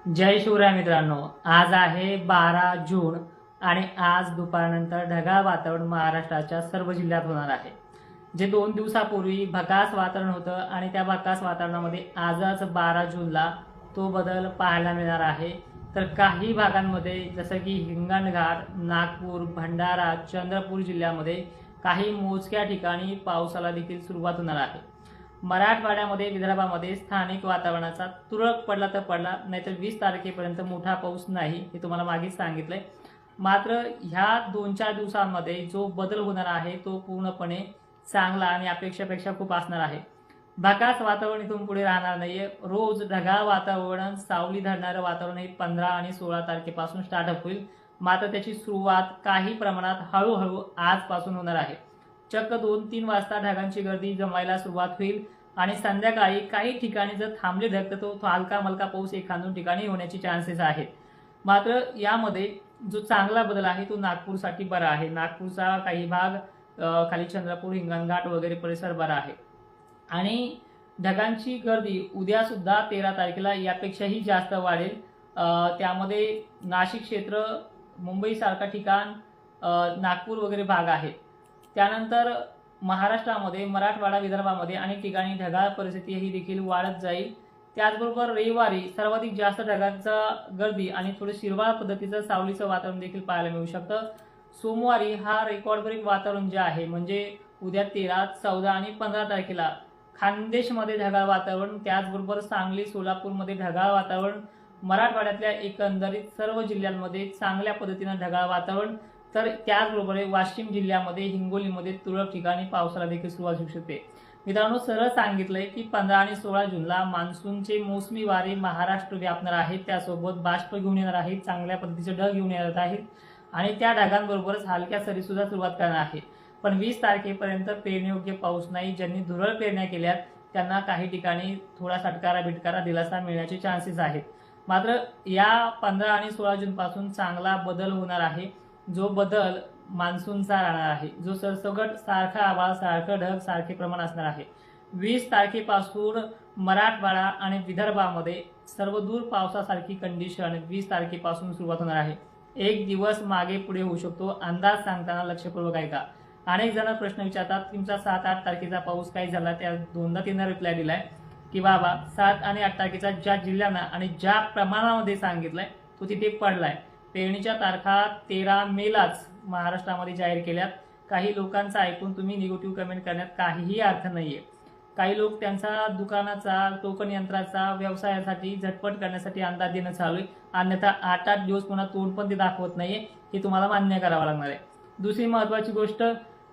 जय शिवराय मित्रांनो, आज आहे 12 जून आणि आज दुपारनंतर ढगाळ वातावरण महाराष्ट्राच्या सर्व जिल्ह्यात होणार आहे। जे 2 दिवसापूर्वी भकास वातावरण होतं आणि त्या भकास वातावरणामध्ये आजच 12 जूनला तो बदल पाहायला मिळणार आहे। तर काही भागांमध्ये जसं की हिंगणघाट, नागपूर, भंडारा, चंद्रपूर जिल्ह्यामध्ये काही मोजक्या ठिकाणी पावसाला देखील सुरुवात होणार आहे। मराठवाड्यामध्ये, विदर्भामध्ये स्थानिक वातावरणाचा तुरळक पडला तर पडला, नाहीतर 20 तारखेपर्यंत मोठा पाऊस नाही, हे तुम्हाला मागेच सांगितलंय। मात्र ह्या 2-4 दिवसांमध्ये जो बदल होणार आहे तो पूर्णपणे चांगला आणि अपेक्षेपेक्षा खूप असणार आहे। भकास वातावरण इथून पुढे राहणार नाहीये। रोज ढगाळ वातावरण, सावली धरणारं वातावरण हे 15 आणि 16 तारखेपासून स्टार्टअप होईल। मात्र त्याची सुरुवात काही प्रमाणात हळूहळू आजपासून होणार आहे। चक्क 2-3 वाजता ढगांची गर्दी जमायला सुरुवात होईल आणि संध्याकाळी काही ठिकाणी जर थांबले ढग तर तो हलका मलका पाऊस 1-2 ठिकाणी होण्याची चान्सेस आहेत। मात्र यामध्ये जो चांगला बदल आहे तो नागपूरसाठी बरा आहे। नागपूरचा काही भाग, खाली चंद्रपूर, हिंगणघाट वगैरे परिसर बरा आहे। आणि ढगांची गर्दी उद्या सुद्धा 13 तारखेला यापेक्षाही जास्त वाढेल। त्यामध्ये नाशिक क्षेत्र, मुंबई सारखा ठिकाण, नागपूर वगैरे भाग आहेत। त्यानंतर महाराष्ट्रामध्ये, मराठवाडा, विदर्भामध्ये अनेक ठिकाणी ढगाळ परिस्थिती ही देखील वाढत जाईल। त्याचबरोबर रविवारी सर्वाधिक जास्त ढगांचा गर्दी आणि थोडे शिरवाळ पद्धतीचं सावलीचं वातावरण देखील पाहायला मिळू शकतं। सोमवारी हा रेकॉर्ड ब्रेक वातावरण जे आहे, म्हणजे उद्या 13, 14 आणि 15 तारखेला खानदेशमध्ये ढगाळ वातावरण, त्याचबरोबर सांगली, सोलापूरमध्ये ढगाळ वातावरण, मराठवाड्यातल्या एकंदरीत सर्व जिल्ह्यांमध्ये चांगल्या पद्धतीनं ढगाळ वातावरण। तर त्याचबरोबर वाशिम जिल्ह्यामध्ये, हिंगोलीमध्ये तुरळक ठिकाणी पावसाला देखील सुरुवात होऊ शकते। मित्रांनो, सरळ सांगितलंय की 15 आणि 16 जूनला मान्सूनचे मोसमी वारे महाराष्ट्र व्यापणार आहेत। त्यासोबत बाष्प घेऊन येणार आहेत, चांगल्या पद्धतीचे ढग घेऊन येणार आहेत आणि त्या ढगांबरोबरच हलक्या सरी सुद्धा सुरुवात करणार आहे। पण 20 तारखेपर्यंत पेरणीयोग्य पाऊस नाही। ज्यांनी धुरळ पेरण्या केल्यात त्यांना काही ठिकाणी थोडा सटकारा बिटकारा दिलासा मिळण्याचे चान्सेस आहेत। मात्र या 15 आणि 16 जूनपासून चांगला बदल होणार आहे। जो बदल मान्सूनचा राहणार आहे, जो सरसकट सारखा आभाळ, सारखं ढग, सारखे प्रमाण असणार आहे। 20 तारखेपासून मराठवाडा आणि विदर्भामध्ये सर्वदूर पावसासारखी कंडिशन 20 तारखेपासून सुरुवात होणार आहे। एक दिवस मागे पुढे होऊ शकतो, अंदाज सांगताना लक्षपूर्वक ऐका। अनेक जण प्रश्न विचारतात, तुमचा 7-8 तारखेचा पाऊस काय झाला? त्या 2दा-3दा रिप्लाय दिलाय की बाबा 7 आणि 8 तारखेचा ज्या जिल्ह्यांना आणि ज्या प्रमाणामध्ये सांगितलंय तो तिथे पडलाय। पेरणीच्या तारखा 13 मेलाच महाराष्ट्रामध्ये जाहीर केल्यात। काही लोकांचं ऐकून तुम्ही निगेटिव्ह कमेंट करण्यात काहीही अर्थ नाहीये। काही लोक त्यांचा दुकानाचा, टोकन यंत्राचा, व्यवसायासाठी झटपट करण्यासाठी अंदाज देणं चालू आहे। अन्यथा 8-8 दिवस पुन्हा तोंड पण ते दाखवत नाहीये, हे तुम्हाला मान्य करावं लागणार आहे। दुसरी महत्त्वाची गोष्ट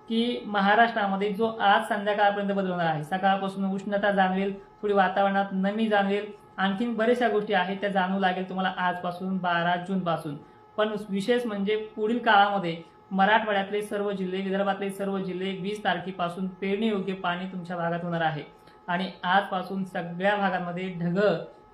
की महाराष्ट्रामध्ये जो आज संध्याकाळपर्यंत बदल होणार आहे, सकाळपासून उष्णता जाणवेल, थोडी वातावरणात नमी जाणवेल, आणखीन बऱ्याचशा गोष्टी आहेत त्या जाणवू लागेल तुम्हाला आजपासून 12 जूनपासून। पण विशेष म्हणजे पुढील काळामध्ये मराठवाड्यातले सर्व जिल्हे, विदर्भातले सर्व जिल्हे 20 तारखेपासून पेरणीयोग्य पाणी तुमच्या भागात होणार आहे। आणि आजपासून सगळ्या भागांमध्ये ढग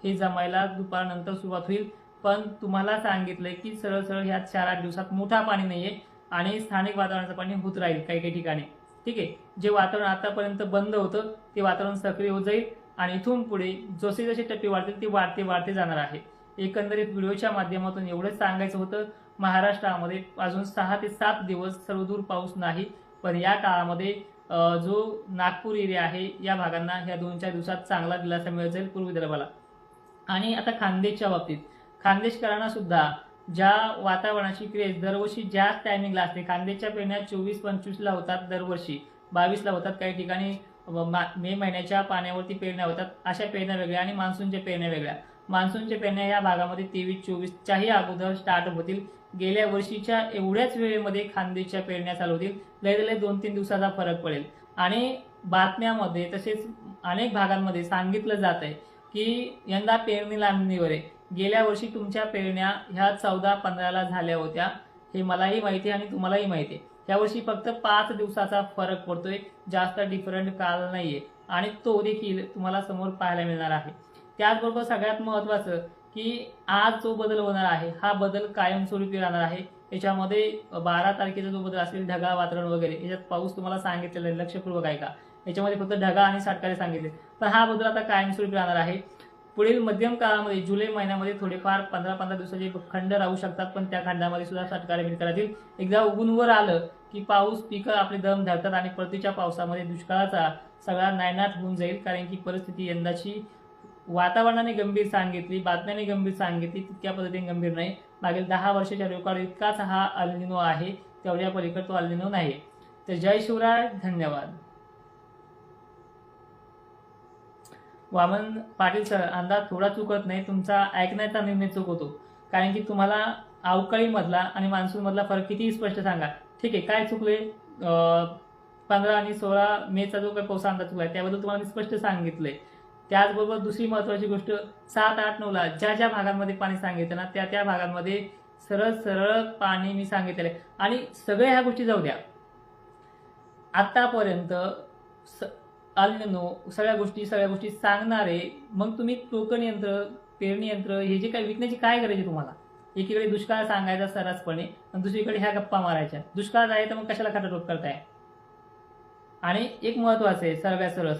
हे जमायला दुपारनंतर सुरुवात होईल। पण तुम्हाला सांगितलंय की सरळ सरळ ह्या 4-8 दिवसात मोठा पाणी नाहीये आणि स्थानिक वातावरणाचं पाणी होत राहील काही काही ठिकाणी। ठीक आहे, जे वातावरण आतापर्यंत बंद होतं ते वातावरण सक्रिय होत जाईल आणि इथून पुढे जसे जसे टप्पे वाढतील ते वाढते वाढते जाणार आहे। एकंदरीत व्हिडिओच्या माध्यमातून एवढंच सांगायचं होतं, महाराष्ट्रामध्ये अजून 6 ते 7 दिवस सर्वदूर पाऊस नाही। पण या काळामध्ये जो नागपूर एरिया आहे या भागांना ह्या 2-4 दिवसात चांगला दिलासा मिळत जाईल पूर्व विदर्भाला। आणि आता खानदेशच्या बाबतीत, खानदेशकरांना सुद्धा ज्या वातावरणाची क्रेज दरवर्षी ज्याच टायमिंगला असते, खानदेशच्या पेरण्या 24-25ला होतात दरवर्षी, 22ला होतात काही ठिकाणी, मे महिन्याच्या पाण्यावरती पेरण्या होतात। अशा पेरण्या वेगळ्या आणि मान्सूनच्या पेरण्या वेगळ्या। मान्सूनच्या पेरण्या या भागामध्ये 23-24च्याही अगोदर स्टार्ट होतील। गेल्या वर्षीच्या एवढ्याच वेळेमध्ये खानदेशच्या पेरण्या चालू होतील। लय 2-3 दिवसाचा फरक पडेल। आणि बातम्यामध्ये तसेच अनेक भागांमध्ये सांगितलं जात आहे की यंदा पेरणी लांबणीवर आहे। गेल्या वर्षी तुमच्या पेरण्या ह्या 14-15ला झाल्या होत्या, हे मलाही माहिती आहे आणि तुम्हालाही माहिती आहे। यावर्षी फक्त 5 दिवसाचा फरक पडतोय, जास्त डिफरंट काळ नाहीये आणि तो देखील तुम्हाला समोर पाहायला मिळणार आहे। त्याचबरोबर सगळ्यात महत्त्वाचं की आज जो बदल होणार आहे हा बदल कायमस्वरूपी राहणार आहे। याच्यामध्ये 12 तारखेचा जो बदल असेल, ढगाळ वातावरण वगैरे, याच्यात पाऊस तुम्हाला सांगितलेला आहे, लक्षपूर्वक ऐका। याच्यामध्ये फक्त ढगा आणि साटकारे सांगितले, पण हा बदल आता कायमस्वरूपी राहणार आहे। पुढील मध्यम काळामध्ये जुलै महिन्यामध्ये थोडेफार 15-15 दिवसाचे खंड राहू शकतात, पण त्या खंडामध्ये सुद्धा षटकारे मिळत राहतील. एकदा उगून वर आलं की पाऊस पिकं आपले दम धरतात आणि परतीच्या पावसामध्ये दुष्काळाचा सगळा नायनाट होऊन जाईल. कारण की परिस्थिती यंदाची वातावरणाने गंभीर सांगितली, बातम्याने गंभीर सांगितली, तितक्या पद्धतीने गंभीर नाही. मागील 10 वर्षाच्या रेकॉर्ड इतकाच हा अल्निनो आहे, तेवढ्या पलीकडे तो अल्निनो नाही. तर जय शिवराय, धन्यवाद. वामन पाटील सर, अंदाज थोडा चुकत नाही, तुमचा ऐकण्याचा निर्णय चुकवतो. कारण की तुम्हाला अवकाळी मधला आणि मान्सून मधला फरक किती स्पष्ट सांगा. ठीक आहे, काय चुकले? 15 आणि 16 मेचा जो काही पावसा अंदाज चुकला त्याबद्दल तुम्हाला मी स्पष्ट सांगितलंय. त्याचबरोबर दुसरी महत्वाची गोष्ट, 7, 8, 9ला ज्या ज्या भागांमध्ये पाणी सांगितलं ना त्या त्या भागांमध्ये सरळ सरळ पाणी मी सांगितलेलं आहे. आणि सगळ्या ह्या गोष्टी जाऊ द्या, आतापर्यंत अल्निनो सगळ्या गोष्टी सांगणारे, मग तुम्ही टोकन यंत्र, पेरणी यंत्र हे जे काही विकण्याची काय गरज आहे तुम्हाला? एकीकडे दुष्काळ सांगायचा सरसपणे आणि दुसरीकडे ह्या गप्पा मारायच्या. दुष्काळ आहे तर मग कशाला खटाटोप करताय? आणि एक महत्वाचं आहे, सरळ